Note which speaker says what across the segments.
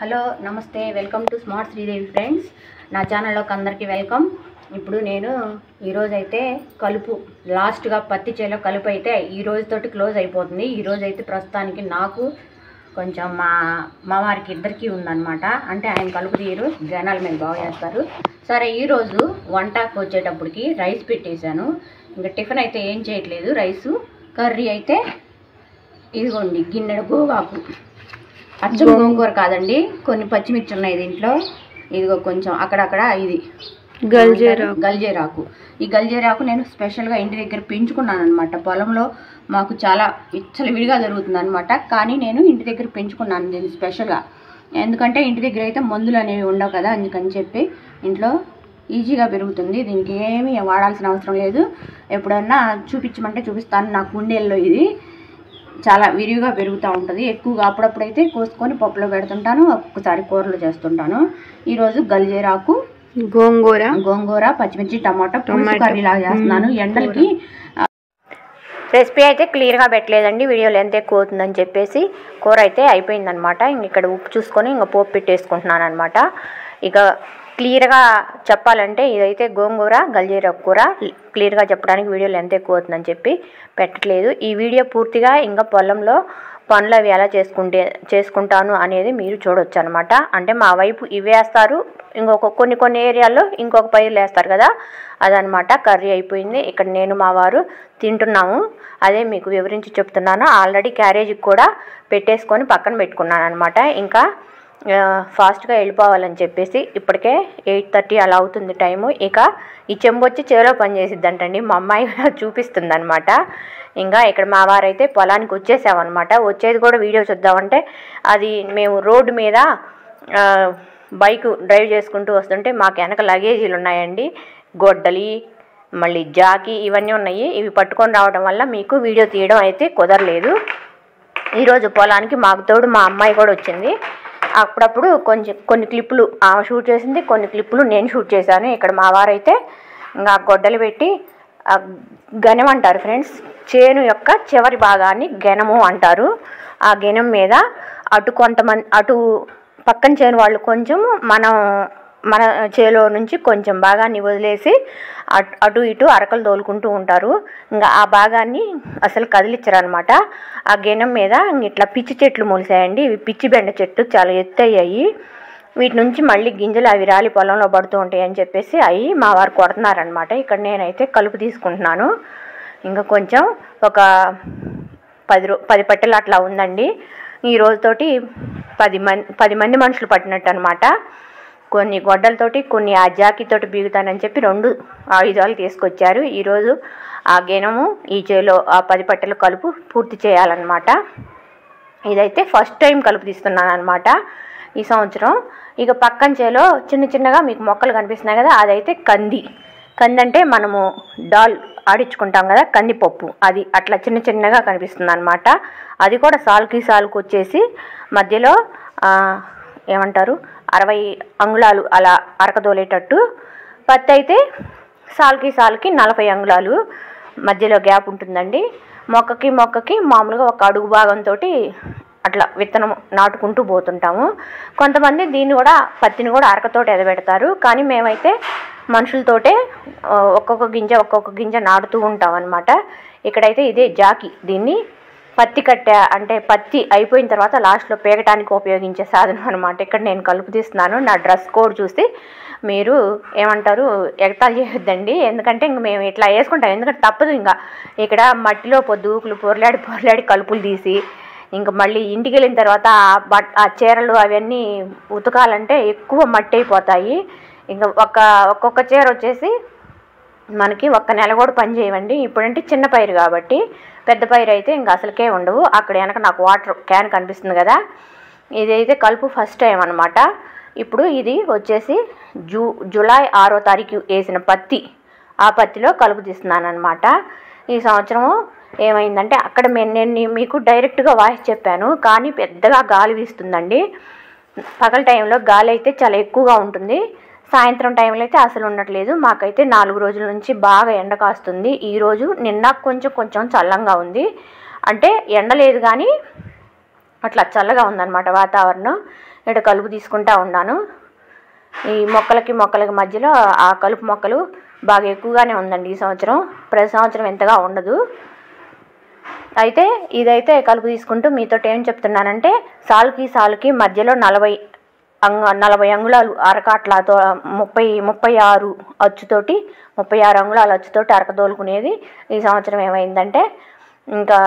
Speaker 1: Hello నమస్తే welcome to smart Sridevi friends. నా ఛానల్లోకి అందరికీ వెల్కమ్. ఇప్పుడు నేను ఈరోజైతే కలుపు లాస్ట్గా పత్తి చేలో కలుపు అయితే ఈ రోజుతోటి క్లోజ్ అయిపోతుంది. ఈరోజైతే ప్రస్తుతానికి నాకు కొంచెం మా వారికి ఇద్దరికీ ఉందన్నమాట. అంటే ఆయన కలుపు తీయరు, జనాల మీద బాగా చేస్తారు. సరే ఈరోజు వంటకు వచ్చేటప్పటికి రైస్ పెట్టేశాను. ఇంకా టిఫిన్ అయితే ఏం చేయట్లేదు. రైసు కర్రీ అయితే ఇదిగోండి గిన్నెడు గోగాకు, అచ్చం గోంగూర కాదండి, కొన్ని పచ్చిమిర్చి ఉన్నాయి దీంట్లో. ఇదిగో కొంచెం అక్కడక్కడ ఇది గల్జేరాకు. ఈ గల్జేరాకు నేను స్పెషల్గా ఇంటి దగ్గర పెంచుకున్నాను అనమాట. పొలంలో మాకు చాలా విడిగా జరుగుతుంది అనమాట. కానీ నేను ఇంటి దగ్గర పెంచుకున్నాను దీన్ని స్పెషల్గా. ఎందుకంటే ఇంటి దగ్గర అయితే మందులు అనేవి ఉండవు కదా, అందుకని చెప్పి ఇంట్లో ఈజీగా పెరుగుతుంది. దీనికి ఏమీ వాడాల్సిన అవసరం లేదు. ఎప్పుడన్నా చూపించమంటే చూపిస్తాను. నా కుండీల్లో ఇది చాలా విరివిగా పెరుగుతూ ఉంటుంది. ఎక్కువగా అప్పుడప్పుడైతే కోసుకొని పప్పులో పెడుతుంటాను, ఒక్కొక్కసారి కూరలు చేస్తుంటాను. ఈరోజు గల్జేరాకు, గోంగూర, పచ్చిమిర్చి, టమాటా పులుసు కర్రీలాగా చేస్తున్నాను. ఎండలకి రెసిపీ అయితే క్లియర్గా పెట్టలేదండి, వీడియోలో ఎంత ఎక్కువ అవుతుందని చెప్పేసి. కూర అయితే అయిపోయిందనమాట. ఇక్కడ ఉప్పు చూసుకొని ఇంకా పోపు పెట్టేసుకుంటున్నాను అనమాట. ఇక క్లియర్గా చెప్పాలంటే ఇదైతే గోంగూర గల్జేరాకు కూర. క్లియర్గా చెప్పడానికి వీడియోలో ఎంత ఎక్కువ అవుతుందని చెప్పి పెట్టట్లేదు. ఈ వీడియో పూర్తిగా ఇంకా పొలంలో పనులు అవి ఎలా చేసుకుంటాను అనేది మీరు చూడవచ్చు అనమాట. అంటే మా వైపు ఇవి వేస్తారు, ఇంకొక కొన్ని ఏరియాల్లో ఇంకొక పైర్లు వేస్తారు కదా, అదనమాట. కర్రీ అయిపోయింది. ఇక్కడ నేను మా వారు తింటున్నాము. అదే మీకు వివరించి చెప్తున్నాను. ఆల్రెడీ క్యారేజీకి కూడా పెట్టేసుకొని పక్కన పెట్టుకున్నాను అనమాట. ఇంకా ఫాస్ట్గా వెళ్ళిపోవాలని చెప్పేసి ఇప్పటికే 8:30 అలా అవుతుంది టైము. ఇక ఈ చెంబు వచ్చి చెవిలో పనిచేసిద్దంటండి, మా అమ్మాయి చూపిస్తుంది అనమాట. ఇంకా ఇక్కడ మా వారైతే పొలానికి వచ్చేసామన్నమాట. వచ్చేది కూడా వీడియో చూద్దామంటే అది మేము రోడ్డు మీద బైక్ డ్రైవ్ చేసుకుంటూ వస్తుంటే మాకు వెనక లగేజీలు ఉన్నాయండి, గొడ్డలి, మళ్ళీ జాకీ ఇవన్నీ ఉన్నాయి. ఇవి పట్టుకొని రావడం వల్ల మీకు వీడియో తీయడం అయితే కుదరలేదు. ఈరోజు పొలానికి మాకు తోడు మా అమ్మాయి కూడా వచ్చింది. అప్పుడప్పుడు కొన్ని క్లిప్పులు ఆమె షూట్ చేసింది, కొన్ని క్లిప్పులు నేను షూట్ చేశాను. ఇక్కడ మా వారైతే ఇంకా గొడ్డలు పెట్టి గెనం అంటారు ఫ్రెండ్స్, చేను యొక్క చివరి భాగాన్ని గెనము అంటారు. ఆ గెనం మీద అటు పక్కన చేను వాళ్ళు కొంచెం మన చేలో నుంచి కొంచెం భాగాన్ని వదిలేసి అటు ఇటు అరకలు తోలుకుంటూ ఉంటారు. ఇంకా ఆ భాగాన్ని అసలు కదిలించరనమాట. ఆ గెనం మీద ఇట్లా పిచ్చి చెట్లు మొలిసాయండి. ఇవి పిచ్చి బెండ చెట్లు చాలా ఎత్తయ్యాయి. వీటి నుంచి మళ్ళీ గింజలు అవి రాలి పొలంలో పడుతూ ఉంటాయి అని చెప్పేసి అవి మా వారు కొడుతున్నారనమాట. ఇక్కడ నేనైతే కలుపు తీసుకుంటున్నాను. ఇంకా కొంచెం ఒక 10 పట్టెలు అట్లా ఉందండి. ఈ రోజుతోటి 10 మంది మనుషులు పట్టినట్టు అనమాట. కొన్ని గొడ్డలతోటి కొన్ని ఆ జాకీతోటి బీగుతానని చెప్పి 2 ఆయుధాలు తీసుకొచ్చారు. ఈరోజు ఆ గెనము ఈ చేలో ఆ 10 పట్టెలు కలుపు పూర్తి చేయాలన్నమాట. ఇదైతే ఫస్ట్ టైం కలుపు తీస్తున్నాను అనమాట ఈ సంవత్సరం. ఇక పక్కన చేలో చిన్నగా మీకు మొక్కలు కనిపిస్తున్నాయి కదా, అదైతే కంది అంటే మనము డాల్ ఆడించుకుంటాం కదా, కందిపప్పు, అది అట్లా చిన్నగా కనిపిస్తుంది అనమాట. అది కూడా సాలుకు వచ్చేసి మధ్యలో ఏమంటారు 60 అంగుళాలు అలా అరకదోలేటట్టు. పత్తి అయితే సాలుకి 40 అంగుళాలు మధ్యలో గ్యాప్ ఉంటుందండి. మొక్కకి మామూలుగా ఒక అడుగు భాగంతో అట్లా విత్తనం నాటుకుంటూ పోతుంటాము. కొంతమంది పత్తిని కూడా అరకతోటి ఎదబెడతారు. కానీ మేమైతే మనుషులతోటే ఒక్కొక్క గింజ నాటుతూ ఉంటాం అనమాట. ఇక్కడైతే ఇదే జాకీ, దీన్ని పత్తి కట్టె అంటే పత్తి అయిపోయిన తర్వాత లాస్ట్లో పేగటానికి ఉపయోగించే సాధనం అనమాట. ఇక్కడ నేను కలుపు తీస్తున్నాను. నా డ్రెస్ కోడ్ చూసి మీరు ఏమంటారు ఎగతాళి చేయొద్దండి, ఎందుకంటే ఇంక మేము ఇట్లా వేసుకుంటాం. ఎందుకంటే తప్పదు. ఇంకా ఇక్కడ మట్టిలో పొద్దుకులు పొరలాడి కలుపులు తీసి ఇంకా మళ్ళీ ఇంటికి వెళ్ళిన తర్వాత ఆ చీరలు అవన్నీ ఉతకాలంటే ఎక్కువ మట్టి అయిపోతాయి. ఇంకా ఒక్కొక్క చీర వచ్చేసి మనకి 1 నెల కూడా పని చేయవండి. ఇప్పుడంటే చిన్న పైరు కాబట్టి, పెద్ద పైరు అయితే ఇంకా అసలుకే ఉండవు. అక్కడ వెనక నాకు వాటర్ క్యాన్ కనిపిస్తుంది కదా, ఇదైతే కలుపు ఫస్ట్ టైం అనమాట. ఇప్పుడు ఇది వచ్చేసి జూలై 6వ తారీఖు వేసిన పత్తి, ఆ పత్తిలో కలుపు తీస్తున్నాను అనమాట. ఈ సంవత్సరము ఏమైందంటే అక్కడ నేను మీకు డైరెక్ట్గా వాయిస్ చెప్పాను, కానీ పెద్దగా గాలి వీస్తుందండి. పగల టైంలో గాలి అయితే చాలా ఎక్కువగా ఉంటుంది, సాయంత్రం టైంలో అయితే అసలు ఉండట్లేదు. మాకైతే 4 రోజుల నుంచి బాగా ఎండ కాస్తుంది. ఈరోజు నిన్న కొంచెం చల్లంగా ఉంది. అంటే ఎండ లేదు కానీ అట్లా చల్లగా ఉందన్నమాట వాతావరణం. ఇక్కడ కలుపు తీసుకుంటా ఉన్నాను. ఈ మొక్కలకి మధ్యలో ఆ కలుపు మొక్కలు బాగా ఎక్కువగానే ఉందండి ఈ సంవత్సరం. ప్రతి సంవత్సరం ఎంతగా ఉండదు. అయితే ఇదైతే కలుపు తీసుకుంటూ మీతో ఏం చెప్తున్నానంటే, సాలుకి మధ్యలో 40 అంగుళాలు అరకాట్లతో 36 అచ్చుతోటి 36 అంగుళాల అచ్చుతోటి అరకదోలుకునేది. ఈ సంవత్సరం ఏమైందంటే ఇంకా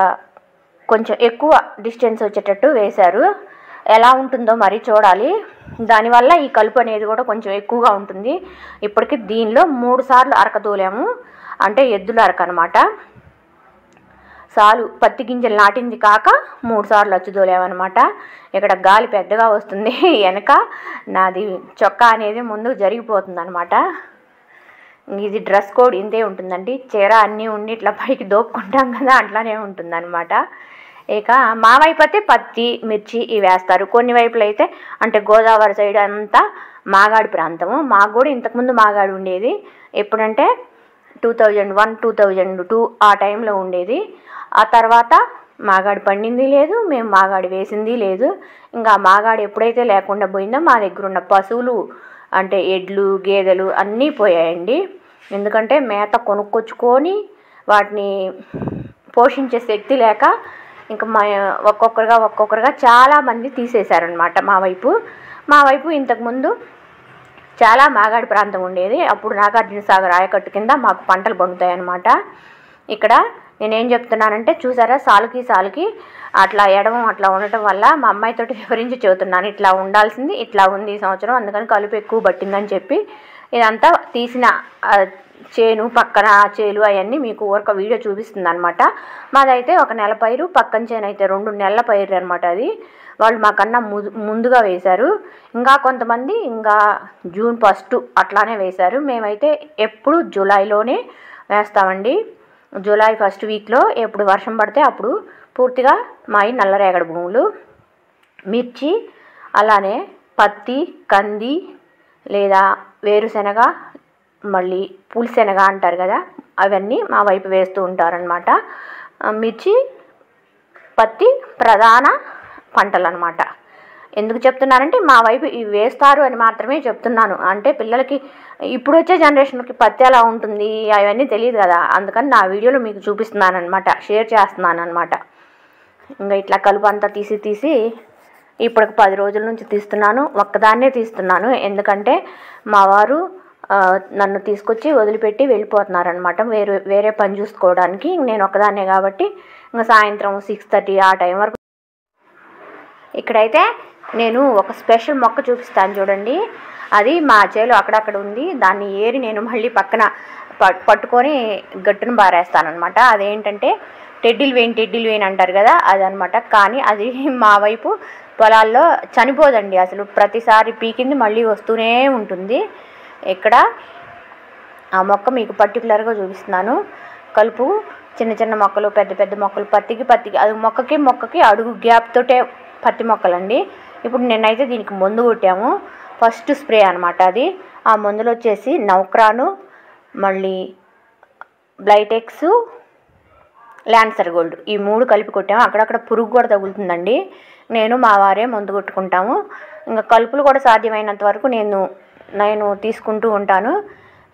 Speaker 1: కొంచెం ఎక్కువ డిస్టెన్స్ వచ్చేటట్టు వేశారు. ఎలా ఉంటుందో మరి చూడాలి. దానివల్ల ఈ కలుపు అనేది కూడా కొంచెం ఎక్కువగా ఉంటుంది. ఇప్పటికి దీనిలో 3 సార్లు అరకదోలాము, అంటే ఎద్దుల అరక అనమాట. సాలు పత్తి గింజలు నాటింది కాక 3 సార్లు అచ్చుదోలేమన్నమాట. ఇక్కడ గాలి పెద్దగా వస్తుంది, వెనక నాది చొక్కా అనేది ముందుకు జరిగిపోతుంది అనమాట. ఇది డ్రెస్ కోడ్ ఇంతే ఉంటుందండి. చీర అన్నీ ఉండి ఇట్లా పైకి దోపుకుంటాం కదా, అట్లానే ఉంటుందన్నమాట. ఇక మా వైపు అయితే పత్తి, మిర్చి ఇవి వేస్తారు. కొన్ని వైపులు అయితే అంటే గోదావరి సైడ్ అంతా మాగాడి ప్రాంతము. మాకు కూడా ఇంతకుముందు మాగాడి ఉండేది. ఎప్పుడంటే 2001, 2002 ఆ టైంలో ఉండేది. ఆ తర్వాత మాగాడి పండింది లేదు, మేము మాగాడి వేసింది లేదు. ఇంకా మాగాడి ఎప్పుడైతే లేకుండా పోయిందో మా దగ్గర ఉన్న పశువులు అంటే ఎడ్లు, గేదెలు అన్నీ పోయాయండి. ఎందుకంటే మేత కొనుక్కొచ్చుకొని వాటిని పోషించే శక్తి లేక ఇంకా ఒక్కొక్కరుగా చాలామంది తీసేశారనమాట. మా వైపు ఇంతకుముందు చాలా మాగాడి ప్రాంతం ఉండేది. అప్పుడు నాగార్జున సాగర్ ఆయకట్టు కింద మాకు పంటలు పండుతాయి అన్నమాట. ఇక్కడ నేనేం చెప్తున్నానంటే చూసారా, సాలుకి అట్లా ఎడవం అట్లా ఉండటం వల్ల మా అమ్మాయితోటి వివరించి చెబుతున్నాను. ఇట్లా ఉండాల్సింది ఇట్లా ఉంది ఈ సంవత్సరం, అందుకని కలుపు ఎక్కువ పట్టిందని చెప్పి ఇదంతా తీసిన చేను పక్కన చేలు అవన్నీ మీకు ఒక వీడియో చూపిస్తుంది అనమాట. మాదైతే 1 నెల పైరు, పక్కన చేను అయితే 2 నెలల పైరు అనమాట. అది వాళ్ళు మాకన్నా ముందుగా వేశారు. ఇంకా కొంతమంది ఇంకా జూన్ 1 అట్లానే వేశారు. మేమైతే ఎప్పుడు జూలైలోనే వేస్తామండి. జూలై 1 వీక్లో ఎప్పుడు వర్షం పడితే అప్పుడు పూర్తిగా మావి నల్లరేగడి భూములు. మిర్చి అలానే పత్తి, కంది లేదా వేరుశెనగ, మళ్ళీ పులిశెనగ అంటారు కదా, అవన్నీ మా వైపు వేస్తూ ఉంటారనమాట. మిర్చి, పత్తి ప్రధాన పంటలు అనమాట. ఎందుకు చెప్తున్నానంటే మా వైపు ఇవి వేస్తారు అని మాత్రమే చెప్తున్నాను. అంటే పిల్లలకి ఇప్పుడు వచ్చే జనరేషన్కి పత్తి ఎలా ఉంటుంది అవన్నీ తెలియదు కదా, అందుకని నా వీడియోలో మీకు చూపిస్తున్నాను అనమాట, షేర్ చేస్తున్నాను అనమాట. ఇంకా ఇట్లా కలుపు అంతా తీసి ఇప్పటికి 10 రోజుల నుంచి తీస్తున్నాను. ఒక్కదాన్నే తీస్తున్నాను, ఎందుకంటే మా వారు నన్ను తీసుకొచ్చి వదిలిపెట్టి వెళ్ళిపోతున్నారనమాట వేరే పని చూసుకోవడానికి. నేను ఒక్కదాన్నే కాబట్టి ఇంకా సాయంత్రం 6:30 ఆ టైం వరకు. ఇక్కడైతే నేను ఒక స్పెషల్ మొక్క చూపిస్తాను చూడండి. అది మా చేలో అక్కడక్కడ ఉంది. దాన్ని ఏరి నేను మళ్ళీ పక్కన పట్టుకొని గట్టును బారేస్తానమాట. అదేంటంటే టెడ్డిల్ వెయిన్ అంటారు కదా, అదనమాట. కానీ అది మా వైపు పొలాల్లో చనిపోదండి అసలు. ప్రతిసారి పీకింది మళ్ళీ వస్తూనే ఉంటుంది. ఇక్కడ ఆ మొక్క మీకు పర్టికులర్గా చూపిస్తున్నాను. కలుపు చిన్న మొక్కలు, పెద్ద మొక్కలు, పత్తికి అది మొక్కకి అడుగు గ్యాప్ తోటే పత్తి మొక్కలండి. ఇప్పుడు నేనైతే దీనికి మందు కొట్టాము, ఫస్ట్ స్ప్రే అనమాట అది. ఆ మందులు వచ్చేసి నౌక్రాను, మళ్ళీ బ్లైటెక్స్, ల్యాన్సర్ గోల్డ్, ఈ 3 కలిపి కొట్టాము. అక్కడక్కడ పురుగు కూడా తగులుతుందండి. నేను మా వారే మందు కొట్టుకుంటాము. ఇంకా కలుపులు కూడా సాధ్యమైనంత వరకు నేను తీసుకుంటూ ఉంటాను.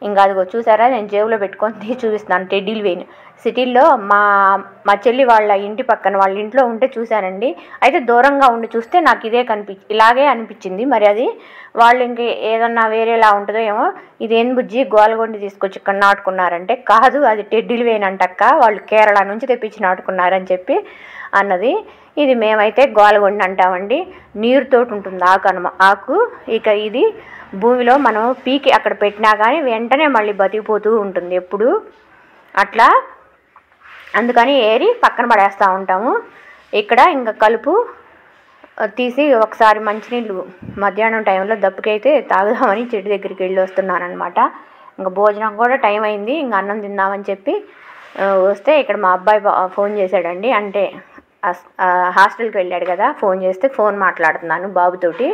Speaker 1: ఇంకా అదిగో చూసారా, నేను జేబులో పెట్టుకొని చూపిస్తున్నాను. టెడ్డిల్ వెయిన్ సిటీల్లో మా చెల్లి వాళ్ళ ఇంటి పక్కన వాళ్ళ ఇంట్లో ఉంటే చూశానండి. అయితే దూరంగా ఉండి చూస్తే నాకు ఇలాగే అనిపించింది. మరి అది వాళ్ళు ఇంక ఏదన్నా వేరేలా ఉంటుందో ఏమో. ఇదేం బుజ్జి గోలగొండి తీసుకొచ్చి ఇక్కడ నాటుకున్నారంటే, కాదు అది టెడ్డిల్ వెయిన్ అంటక్క, వాళ్ళు కేరళ నుంచి తెప్పించి నాటుకున్నారని చెప్పి అన్నది. ఇది మేమైతే గోలగొండి అంటామండి. నీరుతోటి ఉంటుంది ఆకు. ఇక ఇది భూమిలో మనం పీకి అక్కడ పెట్టినా కానీ వెంటనే మళ్ళీ బతికిపోతూ ఉంటుంది ఎప్పుడు అట్లా. అందుకని ఏరి పక్కన పడేస్తూ ఉంటాము. ఇక్కడ ఇంకా కలుపు తీసి ఒకసారి మంచినీళ్ళు మధ్యాహ్నం టైంలో దప్పుకైతే తాగుదామని చెట్టు దగ్గరికి వెళ్ళి వస్తున్నానమాట. ఇంకా భోజనం కూడా టైం అయింది, ఇంకా అన్నం తిందామని చెప్పి వస్తే ఇక్కడ మా అబ్బాయి ఫోన్ చేశాడండి. అంటే హాస్టల్కి వెళ్ళాడు కదా, ఫోన్ చేస్తే ఫోన్ మాట్లాడుతున్నాను బాబుతోటి.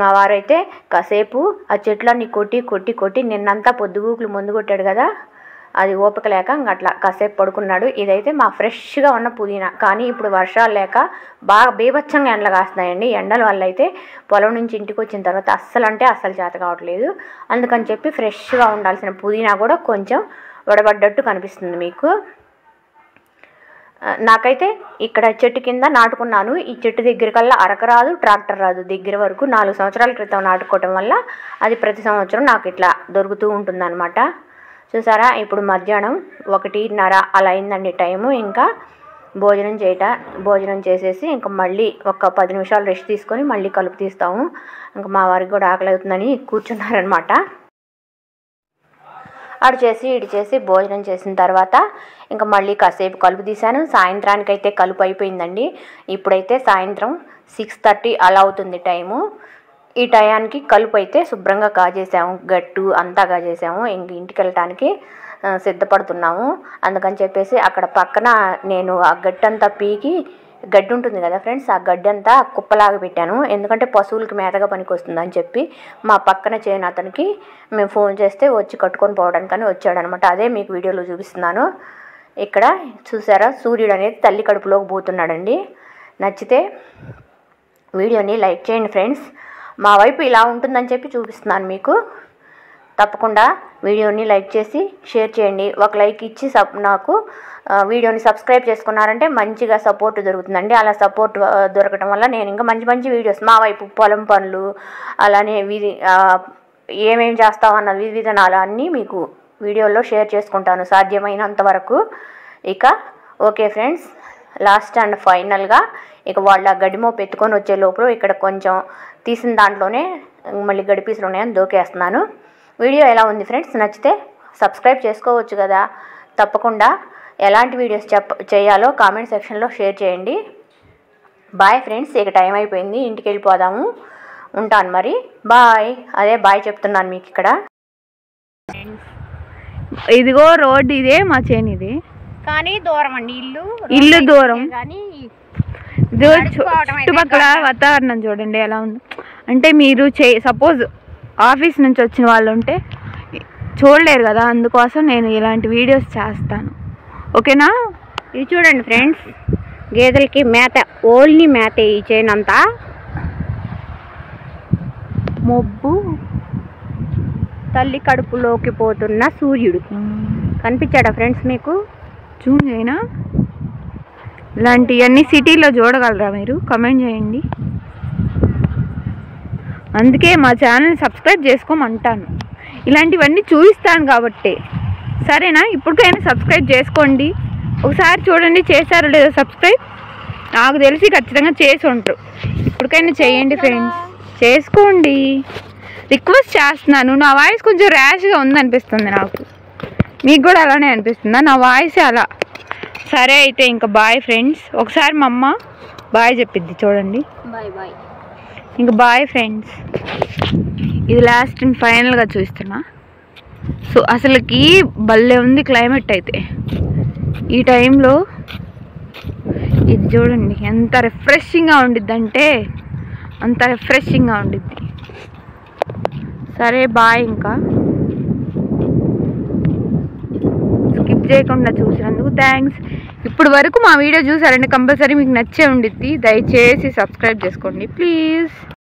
Speaker 1: మా వారైతే కాసేపు ఆ చెట్లన్నీ కొట్టి నిన్నంతా పొద్దుగూకులు మందు కొట్టాడు కదా, అది ఓపిక లేక ఇంక అట్లా కాసేపు పడుకున్నాడు. ఇదైతే మా ఫ్రెష్గా ఉన్న పుదీనా. కానీ ఇప్పుడు వర్షాలు లేక బాగా బీభత్సంగా ఎండలు కాస్తున్నాయండి. ఎండల వల్ల అయితే పొలం నుంచి ఇంటికి వచ్చిన తర్వాత అస్సలు చేత కావట్లేదు. అందుకని చెప్పి ఫ్రెష్గా ఉండాల్సిన పుదీనా కూడా కొంచెం వడబడ్డట్టు కనిపిస్తుంది మీకు. నాకైతే ఇక్కడ చెట్టు కింద నాటుకున్నాను. ఈ చెట్టు దగ్గర కల్లా అరక రాదు, ట్రాక్టర్ రాదు. దగ్గర వరకు 4 సంవత్సరాల క్రితం నాటుకోవటం వల్ల అది ప్రతి సంవత్సరం నాకు ఇట్లా దొరుకుతూ ఉంటుందన్నమాట. చూసారా, ఇప్పుడు మధ్యాహ్నం 1:30 అలా అయిందండి టైము. ఇంకా భోజనం చేసేసి ఇంకా మళ్ళీ ఒక 10 నిమిషాలు రెస్ట్ తీసుకొని మళ్ళీ కలుపు తీస్తాము. ఇంకా మా వారికి కూడా ఆకలి అవుతుందని కూర్చున్నారనమాట. అటు చేసి ఇటు చేసి భోజనం చేసిన తర్వాత ఇంకా మళ్ళీ కాసేపు కలుపు తీశాను. సాయంత్రానికైతే కలుపు అయిపోయిందండి. ఇప్పుడైతే సాయంత్రం 6:30 అలా అవుతుంది టైము. ఈ టయానికి కలుపు అయితే శుభ్రంగా కాజేసాము, గట్టు అంతా కాజేసాము. ఇంటికి వెళ్ళటానికి సిద్ధపడుతున్నాము. అందుకని చెప్పేసి అక్కడ పక్కన నేను ఆ గట్టంతా పీకి, గడ్డి ఉంటుంది కదా ఫ్రెండ్స్, ఆ గడ్డి అంతా కుప్పలాగా పెట్టాను. ఎందుకంటే పశువులకి మేతగా పనికి వస్తుందని చెప్పి మా పక్కన చేయని అతనికి మేము ఫోన్ చేస్తే వచ్చి కట్టుకొని పోవడానికని వచ్చాడనమాట. అదే మీకు వీడియోలో చూపిస్తున్నాను. ఇక్కడ చూసారా, సూర్యుడు అనేది తల్లి కడుపులోకి పోతున్నాడండి. నచ్చితే వీడియోని లైక్ చేయండి ఫ్రెండ్స్. మా వైపు ఇలా ఉంటుందని చెప్పి చూపిస్తున్నాను మీకు. తప్పకుండా వీడియోని లైక్ చేసి షేర్ చేయండి. ఒక లైక్ ఇచ్చి నాకు వీడియోని సబ్స్క్రైబ్ చేసుకున్నారంటే మంచిగా సపోర్ట్ దొరుకుతుందండి. అలా సపోర్ట్ దొరకడం వల్ల నేను ఇంకా మంచి వీడియోస్ మా వైపు పొలం పనులు, అలానే ఏమేమి చేస్తామన్న విధానాలు అన్నీ మీకు వీడియోలో షేర్ చేసుకుంటాను సాధ్యమైనంత వరకు. ఇక ఓకే ఫ్రెండ్స్, లాస్ట్ అండ్ ఫైనల్గా ఇక వాళ్ళ గడిమోపు ఎత్తుకొని వచ్చే లోపల ఇక్కడ కొంచెం తీసిన దాంట్లోనే మళ్ళీ గడిపీసులు ఉన్నాయని దోకేస్తున్నాను. వీడియో ఎలా ఉంది ఫ్రెండ్స్? నచ్చితే సబ్స్క్రైబ్ చేసుకోవచ్చు కదా. తప్పకుండా ఎలాంటి వీడియోస్ చేయాలో కామెంట్ సెక్షన్లో షేర్ చేయండి. బాయ్ ఫ్రెండ్స్, ఇక టైం అయిపోయింది, ఇంటికి వెళ్ళిపోదాము. ఉంటాను మరి, బాయ్. అదే బాయ్ చెప్తున్నాను మీకు. ఇక్కడ
Speaker 2: ఇదిగో రోడ్డు, ఇదే మా చేను. ఇది
Speaker 1: కానీ దూరం అండి,
Speaker 2: ఇల్లు దూరం. చుట్టుపక్కల వాతావరణం చూడండి ఎలా ఉంది. అంటే మీరు సపోజ్ ఆఫీస్ నుంచి వచ్చిన వాళ్ళు ఉంటే చూడలేరు కదా, అందుకోసం నేను ఇలాంటి వీడియోస్ చేస్తాను. ఓకేనా?
Speaker 1: ఇది చూడండి ఫ్రెండ్స్, గేదెలకి మేత, ఓన్లీ మేత ఈ చేనంతా. మొబ్బు, తల్లి కడుపులోకి పోతున్న సూర్యుడు కనిపించాడా ఫ్రెండ్స్ మీకు?
Speaker 2: జూమ్ చేయనా? ఇలాంటివన్నీ సిటీలో చూడగలరా మీరు? కమెంట్ చేయండి. అందుకే మా ఛానల్ సబ్స్క్రైబ్ చేసుకోమంటాను, ఇలాంటివన్నీ చూపిస్తాను కాబట్టి. సరేనా? ఇప్పటికైనా సబ్స్క్రైబ్ చేసుకోండి. ఒకసారి చూడండి చేశారో లేదో సబ్స్క్రైబ్. నాకు తెలిసి ఖచ్చితంగా చేసి ఉంటారు. ఇప్పటికైనా చేయండి ఫ్రెండ్స్, చేసుకోండి. రిక్వెస్ట్ చేస్తున్నాను. నా వాయిస్ కొంచెం ర్యాష్గా ఉందనిపిస్తుంది నాకు. మీకు కూడా అలానే అనిపిస్తుందా? నా వాయిస్ అలా. సరే అయితే ఇంకా బాయ్ ఫ్రెండ్స్. ఒకసారి మా అమ్మ బాయ్ చెప్పిద్ది చూడండి.
Speaker 1: Bye bye.
Speaker 2: ఇంకా బాయ్ ఫ్రెండ్స్. ఇది లాస్ట్ అండ్ ఫైనల్గా చూస్తున్నా. సో అసలుకి భలే ఉంది క్లైమేట్ అయితే ఈ టైంలో. ఇది చూడండి ఎంత రిఫ్రెషింగ్గా ఉండిద్దంటే అంత రిఫ్రెషింగ్గా ఉండిద్ది. సరే బాయ్. ఇంకా స్కిప్ చేయకుండా చూసినందుకు థ్యాంక్స్. ఇప్పుడు వరకు మా వీడియో చూసారంటే కంపల్సరీ మీకు నచ్చే ఉండిద్ది. దయచేసి సబ్స్క్రైబ్ చేసుకోండి ప్లీజ్.